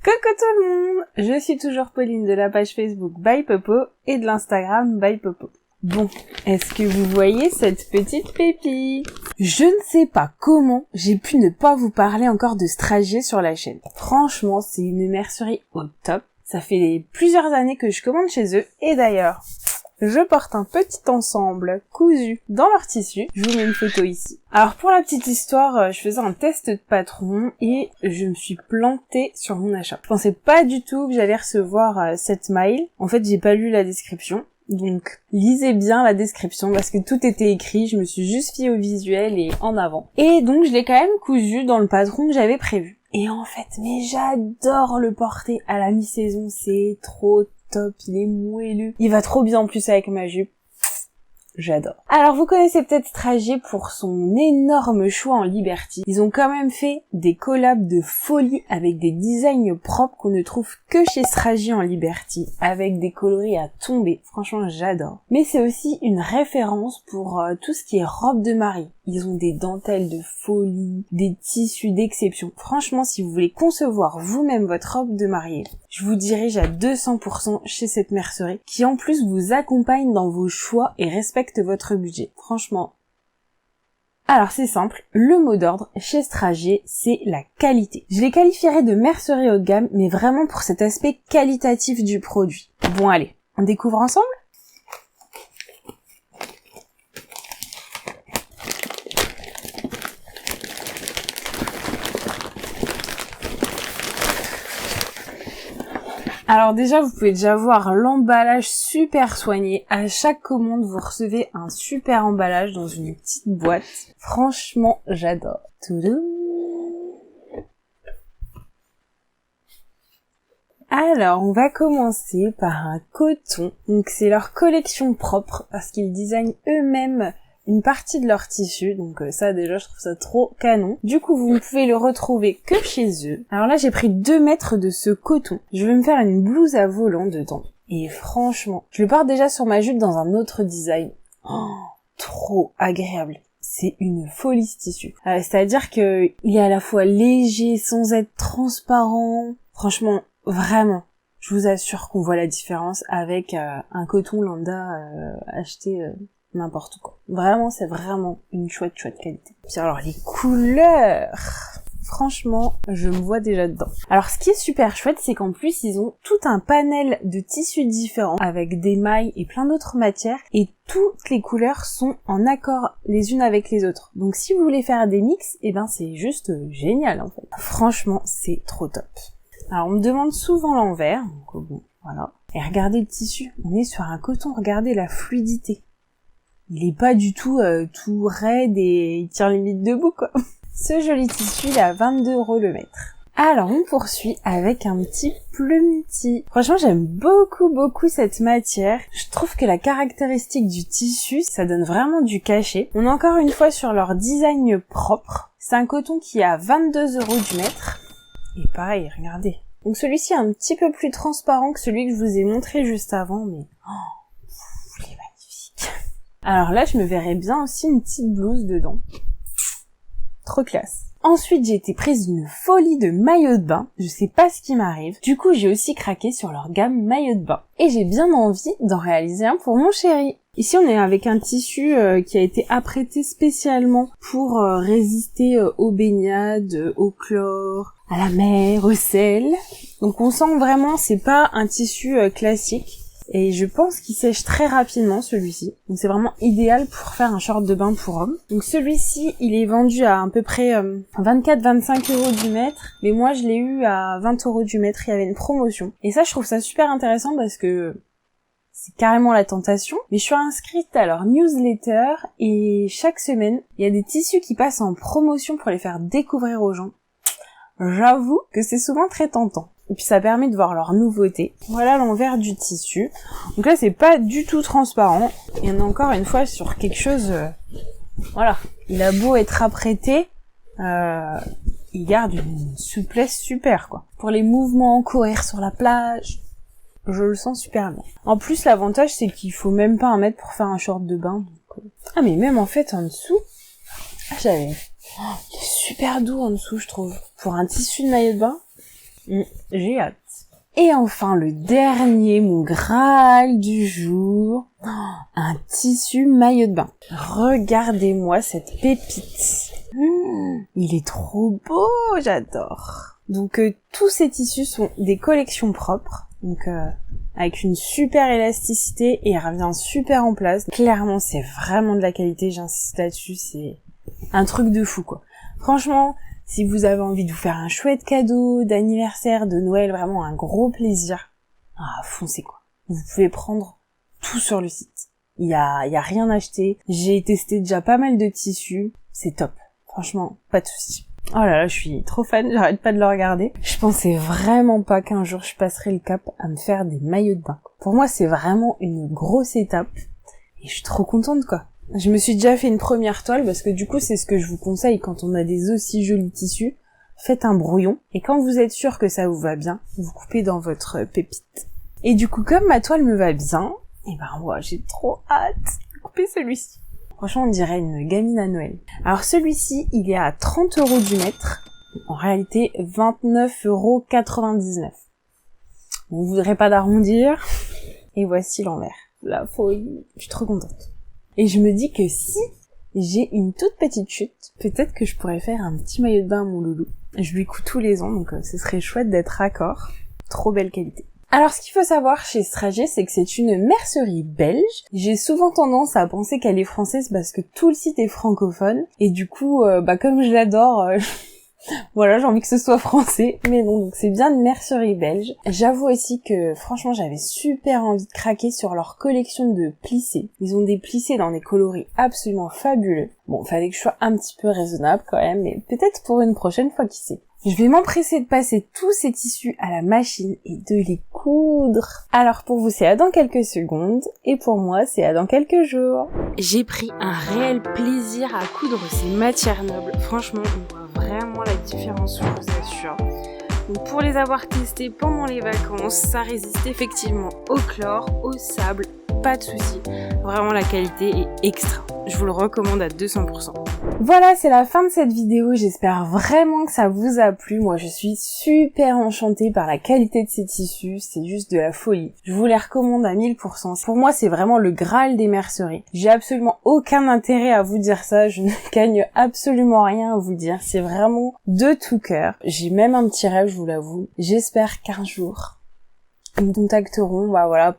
Coucou tout le monde, je suis toujours Pauline de la page Facebook By Popo et de l'Instagram By Popo. Bon, est-ce que vous voyez cette petite pépite? Je ne sais pas comment j'ai pu ne pas vous parler encore de ce trajet sur la chaîne. Franchement, c'est une mercerie au top. Ça fait plusieurs années que je commande chez eux et d'ailleurs, je porte un petit ensemble cousu dans leur tissu. Je vous mets une photo ici. Alors pour la petite histoire, je faisais un test de patron et je me suis plantée sur mon achat. Je pensais pas du tout que j'allais recevoir cette maille. En fait, j'ai pas lu la description. Donc, lisez bien la description parce que tout était écrit. Je me suis juste fiée au visuel et en avant. Et donc, je l'ai quand même cousu dans le patron que j'avais prévu. Et en fait, mais j'adore le porter à la mi-saison. C'est trop top, il est moelleux. Il va trop bien en plus avec ma jupe. J'adore. Alors vous connaissez peut-être Strager pour son énorme choix en Liberty. Ils ont quand même fait des collabs de folie avec des designs propres qu'on ne trouve que chez Strager en Liberty, avec des coloris à tomber. Franchement, j'adore. Mais c'est aussi une référence pour tout ce qui est robe de mariée. Ils ont des dentelles de folie, des tissus d'exception. Franchement, si vous voulez concevoir vous-même votre robe de mariée, je vous dirige à 200% chez cette mercerie, qui en plus vous accompagne dans vos choix et respecte votre budget. Franchement. Alors c'est simple, le mot d'ordre chez Strager, c'est la qualité. Je les qualifierais de mercerie haut de gamme, mais vraiment pour cet aspect qualitatif du produit. Bon allez, on découvre ensemble ? Alors déjà, vous pouvez déjà voir l'emballage super soigné. À chaque commande, vous recevez un super emballage dans une petite boîte. Franchement, j'adore. Toudou. Alors, on va commencer par un coton. Donc c'est leur collection propre parce qu'ils designent eux-mêmes une partie de leur tissu, donc ça déjà je trouve ça trop canon. Du coup vous ne pouvez le retrouver que chez eux. Alors là j'ai pris 2 mètres de ce coton. Je vais me faire une blouse à volant dedans. Et franchement, je le porte déjà sur ma jupe dans un autre design. Oh, trop agréable. C'est une folie ce tissu. C'est-à-dire que il est à la fois léger sans être transparent. Franchement, vraiment. Je vous assure qu'on voit la différence avec un coton lambda acheté n'importe quoi. Vraiment, c'est vraiment une chouette qualité. Puis alors, les couleurs, franchement, je me vois déjà dedans. Alors, ce qui est super chouette, c'est qu'en plus, ils ont tout un panel de tissus différents, avec des mailles et plein d'autres matières, et toutes les couleurs sont en accord les unes avec les autres. Donc, si vous voulez faire des mix, eh ben, c'est juste génial, en fait. Franchement, c'est trop top. Alors, on me demande souvent l'envers, donc bon, voilà. Et regardez le tissu, on est sur un coton, regardez la fluidité. Il est pas du tout tout raide et il tient limite debout, quoi. Ce joli tissu, il est à 22€ le mètre. Alors, on poursuit avec un petit plumti. Franchement, j'aime beaucoup cette matière. Je trouve que la caractéristique du tissu, ça donne vraiment du cachet. On est encore une fois sur leur design propre. C'est un coton qui est à 22€ du mètre. Et pareil, regardez. Donc celui-ci est un petit peu plus transparent que celui que je vous ai montré juste avant, mais... il est magnifique. Alors là, je me verrais bien aussi une petite blouse dedans. Trop classe. Ensuite, j'ai été prise d'une folie de maillots de bain. Je sais pas ce qui m'arrive. Du coup, j'ai aussi craqué sur leur gamme maillots de bain. Et j'ai bien envie d'en réaliser un pour mon chéri. Ici, on est avec un tissu qui a été apprêté spécialement pour résister aux baignades, au chlore, à la mer, au sel. Donc on sent vraiment, c'est pas un tissu classique. Et je pense qu'il sèche très rapidement, celui-ci. Donc c'est vraiment idéal pour faire un short de bain pour homme. Donc celui-ci, il est vendu à peu près 24-25€ du mètre. Mais moi, je l'ai eu à 20€ du mètre. Il y avait une promotion. Et ça, je trouve ça super intéressant parce que c'est carrément la tentation. Mais je suis inscrite à leur newsletter. Et chaque semaine, il y a des tissus qui passent en promotion pour les faire découvrir aux gens. J'avoue que c'est souvent très tentant. Et puis ça permet de voir leurs nouveautés. Voilà l'envers du tissu. Donc là c'est pas du tout transparent. Et on est encore une fois sur quelque chose... voilà. Il a beau être apprêté, il garde une souplesse super, quoi. Pour les mouvements, courir sur la plage, je le sens super bien. En plus l'avantage c'est qu'il faut même pas un mètre pour faire un short de bain. Donc, Ah mais même en fait en dessous, il est super doux en dessous je trouve. Pour un tissu de maillot de bain, J'ai hâte. Et enfin, le dernier, mon Graal du jour, un tissu maillot de bain. Regardez-moi cette pépite. Il est trop beau, j'adore. Donc tous ces tissus sont des collections propres, donc avec une super élasticité et il revient super en place. Clairement, c'est vraiment de la qualité, j'insiste là-dessus, c'est un truc de fou quoi. Franchement, si vous avez envie de vous faire un chouette cadeau d'anniversaire, de Noël, vraiment un gros plaisir, foncez quoi. Vous pouvez prendre tout sur le site. Il y a rien à acheter. J'ai testé déjà pas mal de tissus, c'est top. Franchement, pas de soucis. Oh là là, je suis trop fan, j'arrête pas de le regarder. Je pensais vraiment pas qu'un jour je passerais le cap à me faire des maillots de bain. Pour moi, c'est vraiment une grosse étape et je suis trop contente quoi. Je me suis déjà fait une première toile parce que du coup c'est ce que je vous conseille quand on a des aussi jolis tissus. Faites un brouillon et quand vous êtes sûr que ça vous va bien, vous coupez dans votre pépite. Et du coup comme ma toile me va bien, moi j'ai trop hâte de couper celui-ci. Franchement on dirait une gamine à Noël. Alors celui-ci il est à 30 € du mètre, en réalité 29,99 €. Vous voudrez pas d'arrondir, et voici l'envers. La folie, je suis trop contente. Et je me dis que si j'ai une toute petite chute, peut-être que je pourrais faire un petit maillot de bain à mon loulou. Je lui coud tous les ans, donc ce serait chouette d'être raccord. Trop belle qualité. Alors ce qu'il faut savoir chez Strager, c'est que c'est une mercerie belge. J'ai souvent tendance à penser qu'elle est française parce que tout le site est francophone. Et du coup, comme je l'adore... Voilà, j'ai envie que ce soit français, mais non, donc c'est bien une mercerie belge. J'avoue aussi que franchement j'avais super envie de craquer sur leur collection de plissés. Ils ont des plissés dans des coloris absolument fabuleux. Bon, fallait que je sois un petit peu raisonnable quand même, mais peut-être pour une prochaine fois, qui sait. Je vais m'empresser de passer tous ces tissus à la machine et de les coudre. Alors pour vous c'est à dans quelques secondes, et pour moi c'est à dans quelques jours. J'ai pris un réel plaisir à coudre ces matières nobles. Franchement, on voit vraiment la différence, je vous assure. Donc pour les avoir testés pendant les vacances, ça résiste effectivement au chlore, au sable, pas de soucis. Vraiment la qualité est extra. Je vous le recommande à 200%. Voilà, c'est la fin de cette vidéo. J'espère vraiment que ça vous a plu. Moi, je suis super enchantée par la qualité de ces tissus. C'est juste de la folie. Je vous les recommande à 1000%. Pour moi, c'est vraiment le Graal des merceries. J'ai absolument aucun intérêt à vous dire ça. Je ne gagne absolument rien à vous dire. C'est vraiment de tout cœur. J'ai même un petit rêve, je vous l'avoue. J'espère qu'un jour, ils me contacteront,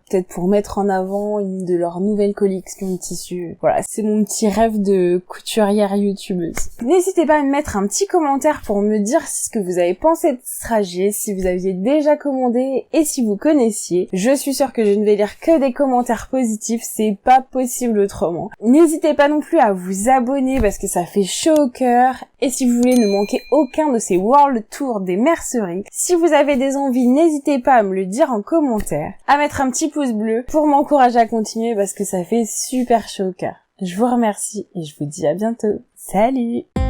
peut-être pour mettre en avant une de leurs nouvelles collections de tissus. Voilà, c'est mon petit rêve de couturière youtubeuse. N'hésitez pas à me mettre un petit commentaire pour me dire ce que vous avez pensé de ce trajet, si vous aviez déjà commandé et si vous connaissiez. Je suis sûre que je ne vais lire que des commentaires positifs, c'est pas possible autrement. N'hésitez pas non plus à vous abonner parce que ça fait chaud au cœur. Et si vous voulez ne manquer aucun de ces World Tours des merceries, si vous avez des envies, n'hésitez pas à me le dire en commentaire, à mettre un petit pouce bleu pour m'encourager à continuer parce que ça fait super chaud au cœur. Je vous remercie et je vous dis à bientôt. Salut!